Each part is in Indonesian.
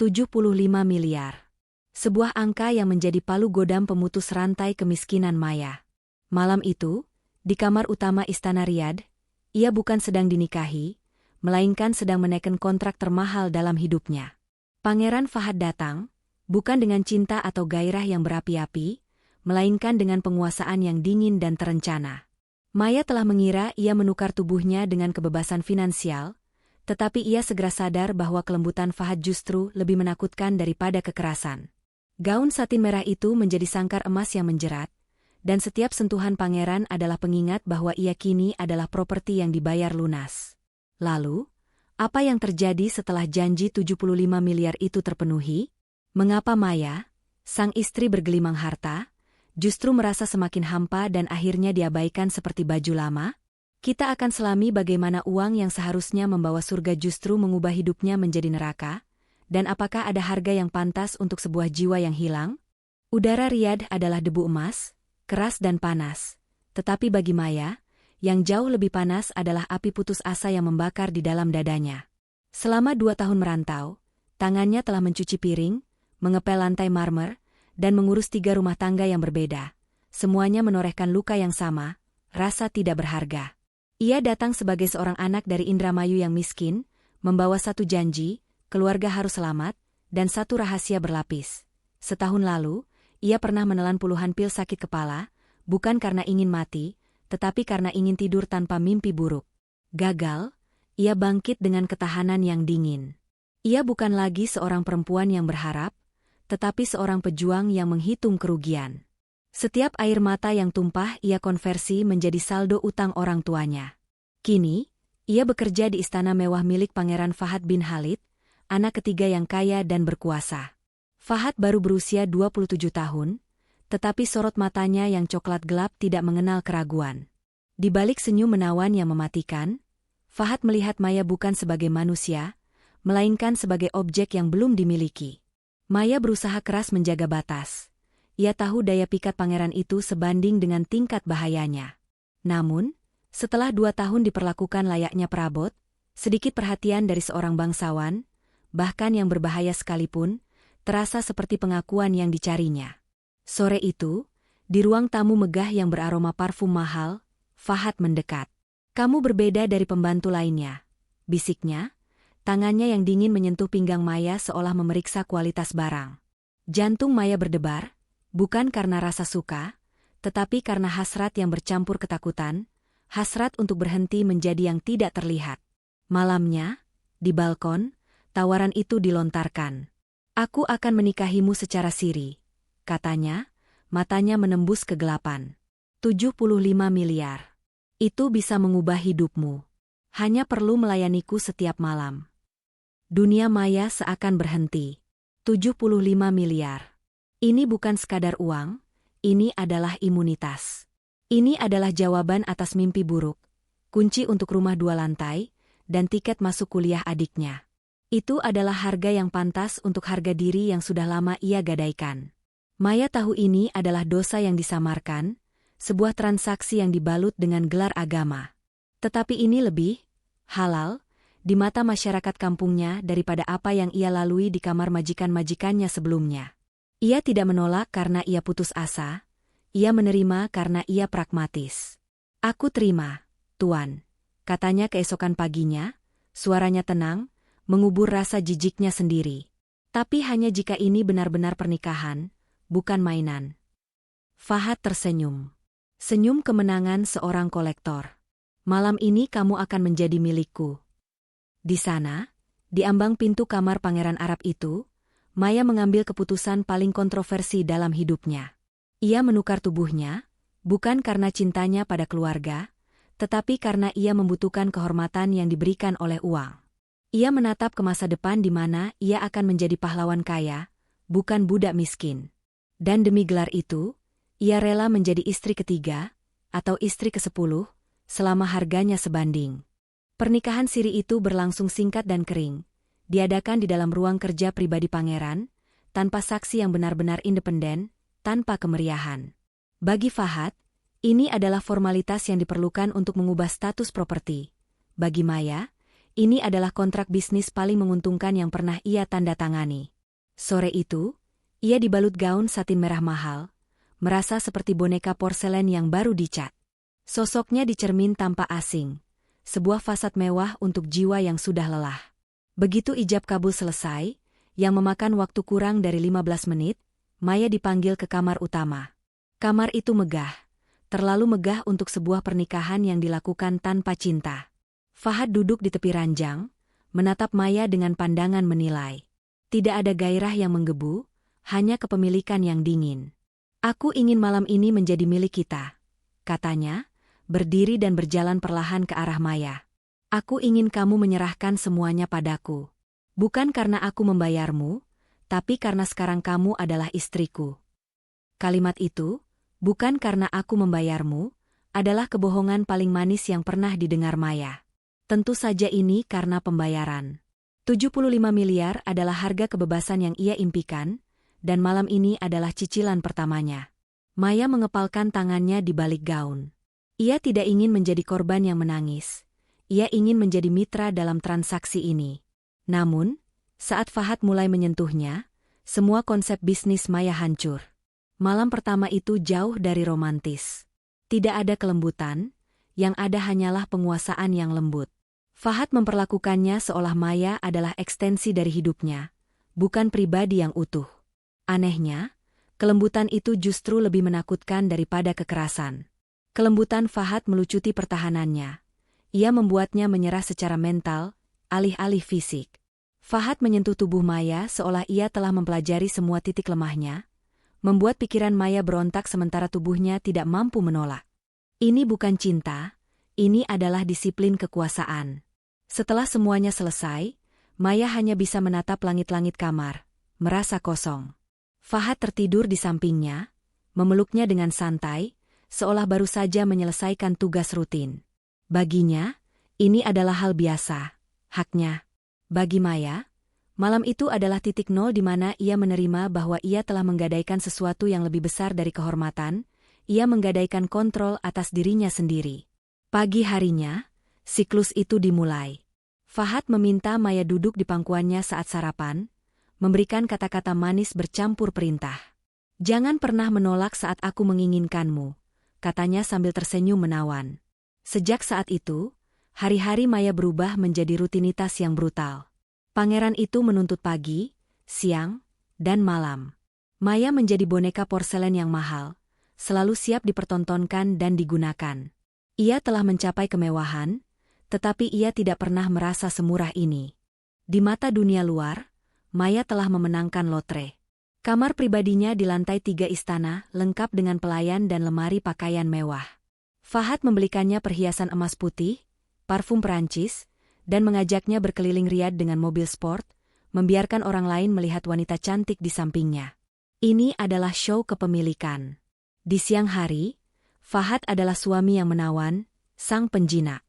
75 miliar. Sebuah angka yang menjadi palu godam pemutus rantai kemiskinan Maya. Malam itu, di kamar utama Istana Riyadh, ia bukan sedang dinikahi, melainkan sedang menekan kontrak termahal dalam hidupnya. Pangeran Fahad datang, bukan dengan cinta atau gairah yang berapi-api, melainkan dengan penguasaan yang dingin dan terencana. Maya telah mengira ia menukar tubuhnya dengan kebebasan finansial, tetapi ia segera sadar bahwa kelembutan Fahad justru lebih menakutkan daripada kekerasan. Gaun satin merah itu menjadi sangkar emas yang menjerat, dan setiap sentuhan pangeran adalah pengingat bahwa ia kini adalah properti yang dibayar lunas. Lalu, apa yang terjadi setelah janji 75 miliar itu terpenuhi? Mengapa Maya, sang istri bergelimang harta, justru merasa semakin hampa dan akhirnya diabaikan seperti baju lama? Kita akan selami bagaimana uang yang seharusnya membawa surga justru mengubah hidupnya menjadi neraka, dan apakah ada harga yang pantas untuk sebuah jiwa yang hilang? Udara Riyadh adalah debu emas, keras dan panas, tetapi bagi Maya, yang jauh lebih panas adalah api putus asa yang membakar di dalam dadanya. Selama 2 tahun merantau, tangannya telah mencuci piring, mengepel lantai marmer, dan mengurus 3 rumah tangga yang berbeda. Semuanya menorehkan luka yang sama, rasa tidak berharga. Ia datang sebagai seorang anak dari Indramayu yang miskin, membawa satu janji, keluarga harus selamat, dan satu rahasia berlapis. Setahun lalu, ia pernah menelan puluhan pil sakit kepala, bukan karena ingin mati, tetapi karena ingin tidur tanpa mimpi buruk. Gagal, ia bangkit dengan ketahanan yang dingin. Ia bukan lagi seorang perempuan yang berharap, tetapi seorang pejuang yang menghitung kerugian. Setiap air mata yang tumpah ia konversi menjadi saldo utang orang tuanya. Kini, ia bekerja di istana mewah milik Pangeran Fahad bin Khalid, anak ketiga yang kaya dan berkuasa. Fahad baru berusia 27 tahun, tetapi sorot matanya yang coklat gelap tidak mengenal keraguan. Di balik senyum menawan yang mematikan, Fahad melihat Maya bukan sebagai manusia, melainkan sebagai objek yang belum dimiliki. Maya berusaha keras menjaga batas. Ia tahu daya pikat pangeran itu sebanding dengan tingkat bahayanya. Namun, setelah 2 tahun diperlakukan layaknya perabot, sedikit perhatian dari seorang bangsawan, bahkan yang berbahaya sekalipun, terasa seperti pengakuan yang dicarinya. Sore itu, di ruang tamu megah yang beraroma parfum mahal, Fahad mendekat. "Kamu berbeda dari pembantu lainnya," bisiknya. Tangannya yang dingin menyentuh pinggang Maya seolah memeriksa kualitas barang. Jantung Maya berdebar, bukan karena rasa suka, tetapi karena hasrat yang bercampur ketakutan, hasrat untuk berhenti menjadi yang tidak terlihat. Malamnya, di balkon, tawaran itu dilontarkan. "Aku akan menikahimu secara siri," katanya, matanya menembus kegelapan. 75 miliar. Itu bisa mengubah hidupmu. Hanya perlu melayaniku setiap malam. Dunia Maya seakan berhenti. 75 miliar. Ini bukan sekadar uang, ini adalah imunitas. Ini adalah jawaban atas mimpi buruk, kunci untuk rumah 2 lantai, dan tiket masuk kuliah adiknya. Itu adalah harga yang pantas untuk harga diri yang sudah lama ia gadaikan. Maya tahu ini adalah dosa yang disamarkan, sebuah transaksi yang dibalut dengan gelar agama. Tetapi ini lebih halal di mata masyarakat kampungnya daripada apa yang ia lalui di kamar majikan-majikannya sebelumnya. Ia tidak menolak karena ia putus asa, ia menerima karena ia pragmatis. "Aku terima, Tuan," katanya keesokan paginya, suaranya tenang, mengubur rasa jijiknya sendiri. Tapi hanya jika ini benar-benar pernikahan, bukan mainan. Fahad tersenyum. Senyum kemenangan seorang kolektor. "Malam ini kamu akan menjadi milikku." Di sana, di ambang pintu kamar pangeran Arab itu, Maya mengambil keputusan paling kontroversi dalam hidupnya. Ia menukar tubuhnya, bukan karena cintanya pada keluarga, tetapi karena ia membutuhkan kehormatan yang diberikan oleh uang. Ia menatap ke masa depan di mana ia akan menjadi pahlawan kaya, bukan budak miskin. Dan demi gelar itu, ia rela menjadi istri ketiga, atau istri ke-10, selama harganya sebanding. Pernikahan siri itu berlangsung singkat dan kering, diadakan di dalam ruang kerja pribadi pangeran, tanpa saksi yang benar-benar independen, tanpa kemeriahan. Bagi Fahad, ini adalah formalitas yang diperlukan untuk mengubah status properti. Bagi Maya, Ini adalah kontrak bisnis paling menguntungkan yang pernah ia tanda tangani. Sore itu, ia dibalut gaun satin merah mahal, merasa seperti boneka porselen yang baru dicat. Sosoknya dicermin tanpa asing, sebuah fasad mewah untuk jiwa yang sudah lelah. Begitu ijab kabul selesai, yang memakan waktu kurang dari 15 menit, Maya dipanggil ke kamar utama. Kamar itu megah, terlalu megah untuk sebuah pernikahan yang dilakukan tanpa cinta. Fahad duduk di tepi ranjang, menatap Maya dengan pandangan menilai. Tidak ada gairah yang menggebu, hanya kepemilikan yang dingin. Aku ingin malam ini menjadi milik kita, katanya, berdiri dan berjalan perlahan ke arah Maya. Aku ingin kamu menyerahkan semuanya padaku. Bukan karena aku membayarmu, tapi karena sekarang kamu adalah istriku. Kalimat itu, bukan karena aku membayarmu, adalah kebohongan paling manis yang pernah didengar Maya. Tentu saja ini karena pembayaran. 75 miliar adalah harga kebebasan yang ia impikan, dan malam ini adalah cicilan pertamanya. Maya mengepalkan tangannya di balik gaun. Ia tidak ingin menjadi korban yang menangis. Ia ingin menjadi mitra dalam transaksi ini. Namun, saat Fahad mulai menyentuhnya, semua konsep bisnis Maya hancur. Malam pertama itu jauh dari romantis. Tidak ada kelembutan, yang ada hanyalah penguasaan yang lembut. Fahad memperlakukannya seolah Maya adalah ekstensi dari hidupnya, bukan pribadi yang utuh. Anehnya, kelembutan itu justru lebih menakutkan daripada kekerasan. Kelembutan Fahad melucuti pertahanannya. Ia membuatnya menyerah secara mental, alih-alih fisik. Fahad menyentuh tubuh Maya seolah ia telah mempelajari semua titik lemahnya, membuat pikiran Maya berontak sementara tubuhnya tidak mampu menolak. Ini bukan cinta, ini adalah disiplin kekuasaan. Setelah semuanya selesai, Maya hanya bisa menatap langit-langit kamar, merasa kosong. Fahad tertidur di sampingnya, memeluknya dengan santai, seolah baru saja menyelesaikan tugas rutin. Baginya, ini adalah hal biasa, haknya. Bagi Maya, malam itu adalah titik nol di mana ia menerima bahwa ia telah menggadaikan sesuatu yang lebih besar dari kehormatan, ia menggadaikan kontrol atas dirinya sendiri. Pagi harinya, siklus itu dimulai. Fahad meminta Maya duduk di pangkuannya saat sarapan, memberikan kata-kata manis bercampur perintah. Jangan pernah menolak saat aku menginginkanmu, katanya sambil tersenyum menawan. Sejak saat itu, hari-hari Maya berubah menjadi rutinitas yang brutal. Pangeran itu menuntut pagi, siang, dan malam. Maya menjadi boneka porselen yang mahal, selalu siap dipertontonkan dan digunakan. Ia telah mencapai kemewahan, tetapi ia tidak pernah merasa semurah ini. Di mata dunia luar, Maya telah memenangkan lotre. Kamar pribadinya di lantai 3 istana, lengkap dengan pelayan dan lemari pakaian mewah. Fahad membelikannya perhiasan emas putih, parfum Perancis, dan mengajaknya berkeliling Riyadh dengan mobil sport, membiarkan orang lain melihat wanita cantik di sampingnya. Ini adalah show kepemilikan. Di siang hari, Fahad adalah suami yang menawan, sang penjinak.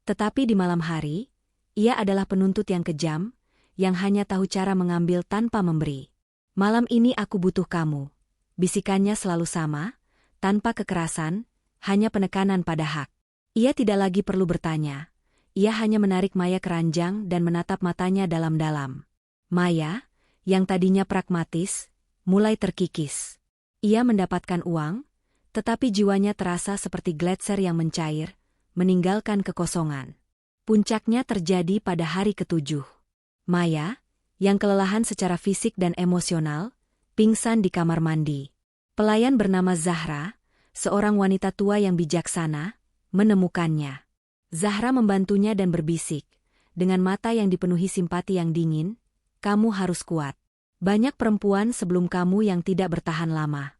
Tetapi di malam hari, ia adalah penuntut yang kejam, yang hanya tahu cara mengambil tanpa memberi. Malam ini aku butuh kamu. Bisikannya selalu sama, tanpa kekerasan, hanya penekanan pada hak. Ia tidak lagi perlu bertanya. Ia hanya menarik Maya ke ranjang dan menatap matanya dalam-dalam. Maya, yang tadinya pragmatis, mulai terkikis. Ia mendapatkan uang, tetapi jiwanya terasa seperti gletser yang mencair, meninggalkan kekosongan. Puncaknya terjadi pada hari ke-7. Maya, yang kelelahan secara fisik dan emosional, pingsan di kamar mandi. Pelayan bernama Zahra, seorang wanita tua yang bijaksana, menemukannya. Zahra membantunya dan berbisik, dengan mata yang dipenuhi simpati yang dingin, "Kamu harus kuat. Banyak perempuan sebelum kamu yang tidak bertahan lama."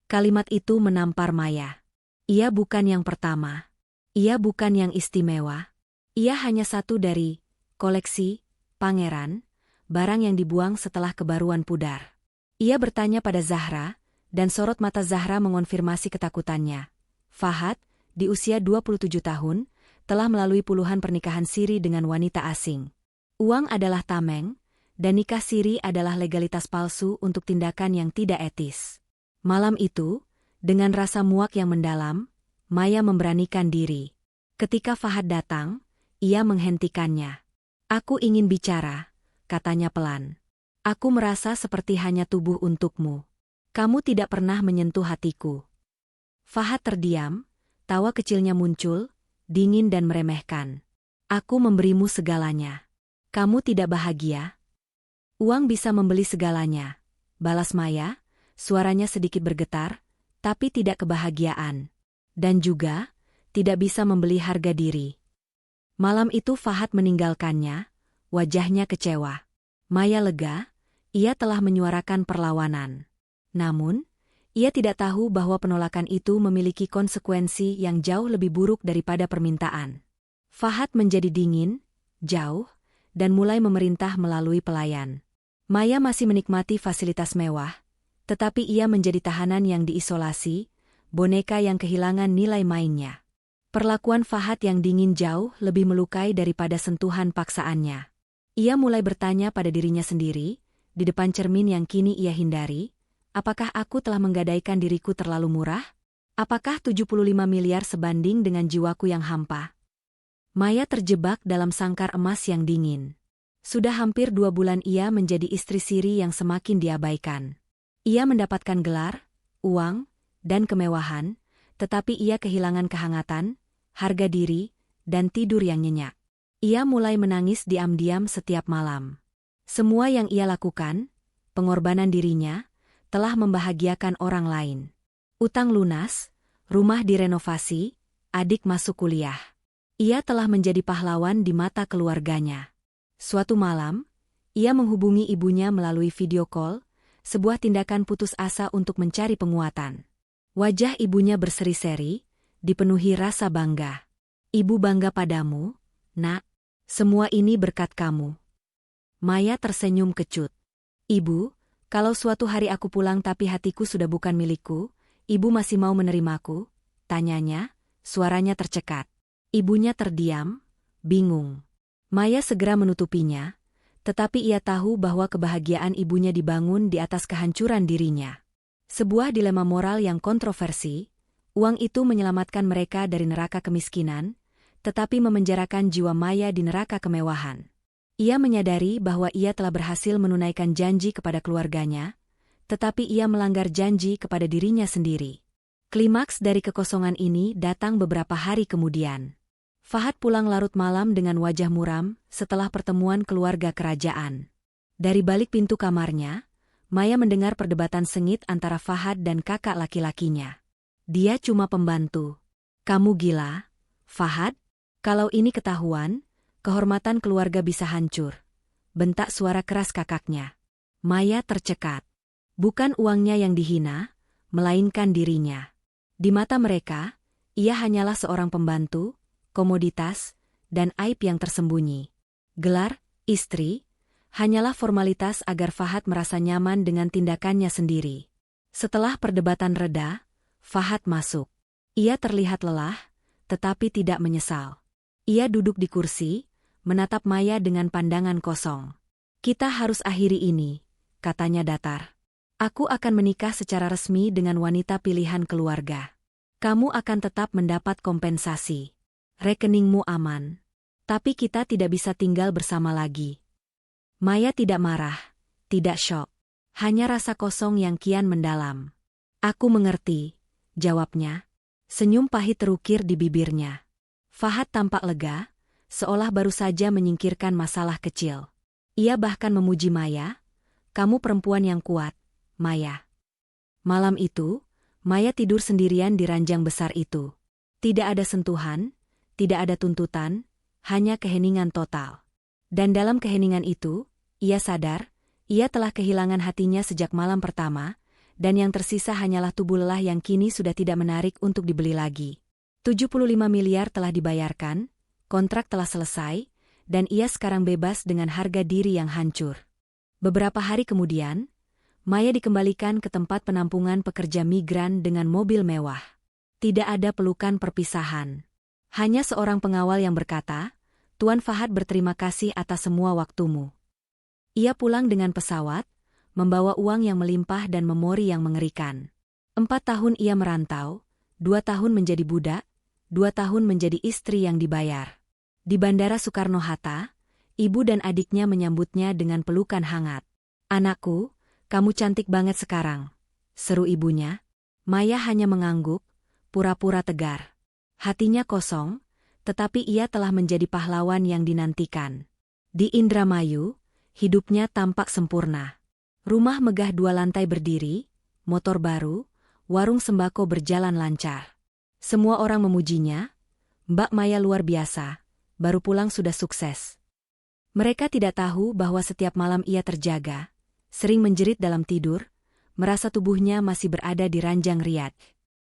Kalimat itu menampar Maya. Ia bukan yang pertama. Ia bukan yang istimewa. Ia hanya satu dari koleksi pangeran, barang yang dibuang setelah kebaruan pudar. Ia bertanya pada Zahra, dan sorot mata Zahra mengonfirmasi ketakutannya. Fahad, di usia 27 tahun, telah melalui puluhan pernikahan siri dengan wanita asing. Uang adalah tameng, dan nikah siri adalah legalitas palsu untuk tindakan yang tidak etis. Malam itu, dengan rasa muak yang mendalam, Maya memberanikan diri. Ketika Fahad datang, ia menghentikannya. Aku ingin bicara, katanya pelan. Aku merasa seperti hanya tubuh untukmu. Kamu tidak pernah menyentuh hatiku. Fahad terdiam, tawa kecilnya muncul, dingin dan meremehkan. Aku memberimu segalanya. Kamu tidak bahagia? Uang bisa membeli segalanya, balas Maya, suaranya sedikit bergetar, tapi tidak kebahagiaan. Dan juga, tidak bisa membeli harga diri. Malam itu Fahad meninggalkannya, wajahnya kecewa. Maya lega, ia telah menyuarakan perlawanan. Namun, ia tidak tahu bahwa penolakan itu memiliki konsekuensi yang jauh lebih buruk daripada permintaan. Fahad menjadi dingin, jauh, dan mulai memerintah melalui pelayan. Maya masih menikmati fasilitas mewah, tetapi ia menjadi tahanan yang diisolasi, boneka yang kehilangan nilai mainnya. Perlakuan Fahad yang dingin jauh lebih melukai daripada sentuhan paksaannya. Ia mulai bertanya pada dirinya sendiri, di depan cermin yang kini ia hindari, apakah aku telah menggadaikan diriku terlalu murah? Apakah 75 miliar sebanding dengan jiwaku yang hampa? Maya terjebak dalam sangkar emas yang dingin. Sudah hampir 2 bulan ia menjadi istri siri yang semakin diabaikan. Ia mendapatkan gelar, uang, dan kemewahan, tetapi ia kehilangan kehangatan, harga diri, dan tidur yang nyenyak. Ia mulai menangis diam-diam setiap malam. Semua yang ia lakukan, pengorbanan dirinya, telah membahagiakan orang lain. Utang lunas, rumah direnovasi, adik masuk kuliah. Ia telah menjadi pahlawan di mata keluarganya. Suatu malam, ia menghubungi ibunya melalui video call, sebuah tindakan putus asa untuk mencari penguatan. Wajah ibunya berseri-seri, dipenuhi rasa bangga. Ibu bangga padamu, nak. Semua ini berkat kamu. Maya tersenyum kecut. Ibu, kalau suatu hari aku pulang tapi hatiku sudah bukan milikku, ibu masih mau menerimaku? Tanyanya, suaranya tercekat. Ibunya terdiam, bingung. Maya segera menutupinya, tetapi ia tahu bahwa kebahagiaan ibunya dibangun di atas kehancuran dirinya. Sebuah dilema moral yang kontroversi, uang itu menyelamatkan mereka dari neraka kemiskinan, tetapi memenjarakan jiwa Maya di neraka kemewahan. Ia menyadari bahwa ia telah berhasil menunaikan janji kepada keluarganya, tetapi ia melanggar janji kepada dirinya sendiri. Klimaks dari kekosongan ini datang beberapa hari kemudian. Fahad pulang larut malam dengan wajah muram setelah pertemuan keluarga kerajaan. Dari balik pintu kamarnya, Maya mendengar perdebatan sengit antara Fahad dan kakak laki-lakinya. Dia cuma pembantu. Kamu gila, Fahad? Kalau ini ketahuan, kehormatan keluarga bisa hancur. Bentak suara keras kakaknya. Maya tercekat. Bukan uangnya yang dihina, melainkan dirinya. Di mata mereka, ia hanyalah seorang pembantu, komoditas, dan aib yang tersembunyi. Gelar, istri, hanyalah formalitas agar Fahad merasa nyaman dengan tindakannya sendiri. Setelah perdebatan reda, Fahad masuk. Ia terlihat lelah, tetapi tidak menyesal. Ia duduk di kursi, menatap Maya dengan pandangan kosong. Kita harus akhiri ini, katanya datar. Aku akan menikah secara resmi dengan wanita pilihan keluarga. Kamu akan tetap mendapat kompensasi. Rekeningmu aman. Tapi kita tidak bisa tinggal bersama lagi. Maya tidak marah, tidak syok. Hanya rasa kosong yang kian mendalam. Aku mengerti, jawabnya. Senyum pahit terukir di bibirnya. Fahad tampak lega, seolah baru saja menyingkirkan masalah kecil. Ia bahkan memuji Maya. Kamu perempuan yang kuat, Maya. Malam itu, Maya tidur sendirian di ranjang besar itu. Tidak ada sentuhan, tidak ada tuntutan, hanya keheningan total. Dan dalam keheningan itu, ia sadar, ia telah kehilangan hatinya sejak malam pertama, dan yang tersisa hanyalah tubuh lelah yang kini sudah tidak menarik untuk dibeli lagi. 75 miliar telah dibayarkan, kontrak telah selesai, dan ia sekarang bebas dengan harga diri yang hancur. Beberapa hari kemudian, Maya dikembalikan ke tempat penampungan pekerja migran dengan mobil mewah. Tidak ada pelukan perpisahan. Hanya seorang pengawal yang berkata, Tuan Fahad berterima kasih atas semua waktumu. Ia pulang dengan pesawat, membawa uang yang melimpah dan memori yang mengerikan. 4 tahun ia merantau, 2 tahun menjadi budak, 2 tahun menjadi istri yang dibayar. Di Bandara Soekarno-Hatta, Ibu dan adiknya menyambutnya dengan pelukan hangat. "Anakku, kamu cantik banget sekarang," seru ibunya. Maya hanya mengangguk, pura-pura tegar. Hatinya kosong, tetapi ia telah menjadi pahlawan yang dinantikan. Di Indramayu, hidupnya tampak sempurna. Rumah megah 2 lantai berdiri, motor baru, warung sembako berjalan lancar. Semua orang memujinya, "Mbak Maya luar biasa, baru pulang sudah sukses." Mereka tidak tahu bahwa setiap malam ia terjaga, sering menjerit dalam tidur, merasa tubuhnya masih berada di ranjang riad.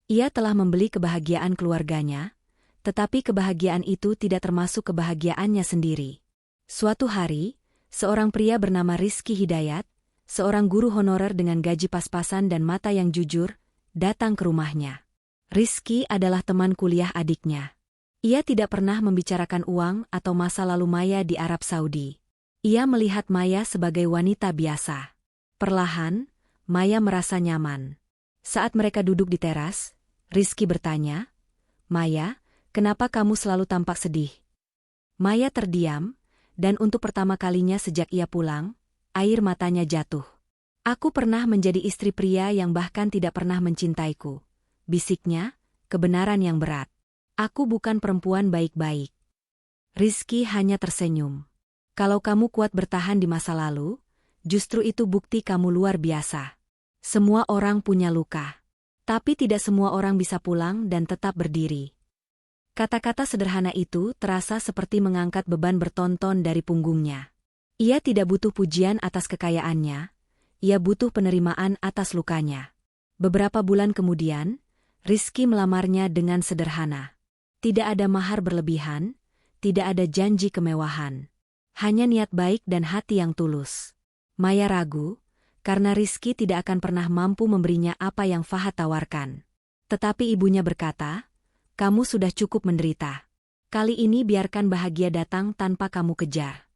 Ia telah membeli kebahagiaan keluarganya, tetapi kebahagiaan itu tidak termasuk kebahagiaannya sendiri. Suatu hari, seorang pria bernama Rizky Hidayat, seorang guru honorer dengan gaji pas-pasan dan mata yang jujur, datang ke rumahnya. Rizky adalah teman kuliah adiknya. Ia tidak pernah membicarakan uang atau masa lalu Maya di Arab Saudi. Ia melihat Maya sebagai wanita biasa. Perlahan, Maya merasa nyaman. Saat mereka duduk di teras, Rizky bertanya, "Maya, kenapa kamu selalu tampak sedih?" Maya terdiam, dan untuk pertama kalinya sejak ia pulang, air matanya jatuh. "Aku pernah menjadi istri pria yang bahkan tidak pernah mencintaiku," bisiknya, kebenaran yang berat. "Aku bukan perempuan baik-baik." Rizky hanya tersenyum. "Kalau kamu kuat bertahan di masa lalu, justru itu bukti kamu luar biasa. Semua orang punya luka. Tapi tidak semua orang bisa pulang dan tetap berdiri." Kata-kata sederhana itu terasa seperti mengangkat beban bertonton dari punggungnya. Ia tidak butuh pujian atas kekayaannya, ia butuh penerimaan atas lukanya. Beberapa bulan kemudian, Rizky melamarnya dengan sederhana. Tidak ada mahar berlebihan, tidak ada janji kemewahan. Hanya niat baik dan hati yang tulus. Maya ragu, karena Rizky tidak akan pernah mampu memberinya apa yang Fahad tawarkan. Tetapi ibunya berkata, "Kamu sudah cukup menderita. Kali ini biarkan bahagia datang tanpa kamu kejar."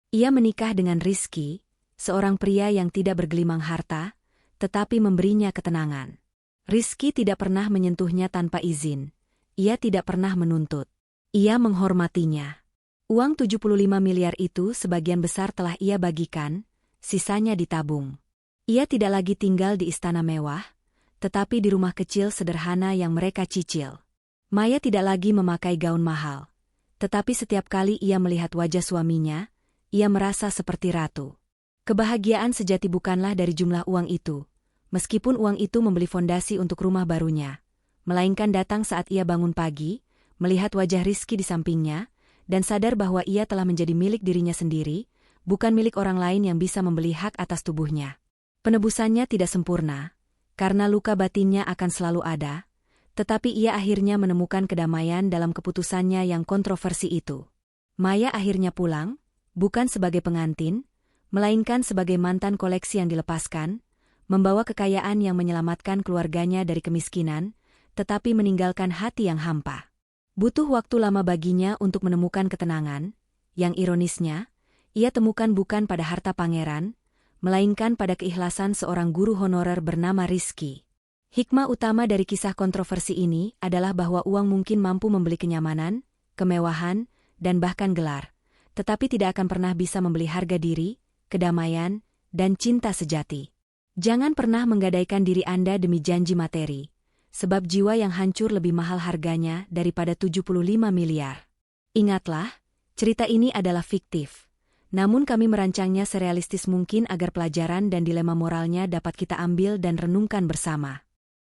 Ia menikah dengan Rizky, seorang pria yang tidak bergelimang harta, tetapi memberinya ketenangan. Rizky tidak pernah menyentuhnya tanpa izin. Ia tidak pernah menuntut. Ia menghormatinya. Uang 75 miliar itu sebagian besar telah ia bagikan, sisanya ditabung. Ia tidak lagi tinggal di istana mewah, tetapi di rumah kecil sederhana yang mereka cicil. Maya tidak lagi memakai gaun mahal. Tetapi setiap kali ia melihat wajah suaminya, ia merasa seperti ratu. Kebahagiaan sejati bukanlah dari jumlah uang itu, meskipun uang itu membeli fondasi untuk rumah barunya. Melainkan datang saat ia bangun pagi, melihat wajah Rizky di sampingnya, dan sadar bahwa ia telah menjadi milik dirinya sendiri, bukan milik orang lain yang bisa membeli hak atas tubuhnya. Penebusannya tidak sempurna, karena luka batinnya akan selalu ada, tetapi ia akhirnya menemukan kedamaian dalam keputusannya yang kontroversi itu. Maya akhirnya pulang, bukan sebagai pengantin, melainkan sebagai mantan koleksi yang dilepaskan, membawa kekayaan yang menyelamatkan keluarganya dari kemiskinan, tetapi meninggalkan hati yang hampa. Butuh waktu lama baginya untuk menemukan ketenangan, yang ironisnya, ia temukan bukan pada harta pangeran, melainkan pada keikhlasan seorang guru honorer bernama Rizky. Hikmah utama dari kisah kontroversi ini adalah bahwa uang mungkin mampu membeli kenyamanan, kemewahan, dan bahkan gelar, tetapi tidak akan pernah bisa membeli harga diri, kedamaian, dan cinta sejati. Jangan pernah menggadaikan diri Anda demi janji materi, sebab jiwa yang hancur lebih mahal harganya daripada 75 miliar. Ingatlah, cerita ini adalah fiktif. Namun kami merancangnya serealistis mungkin agar pelajaran dan dilema moralnya dapat kita ambil dan renungkan bersama.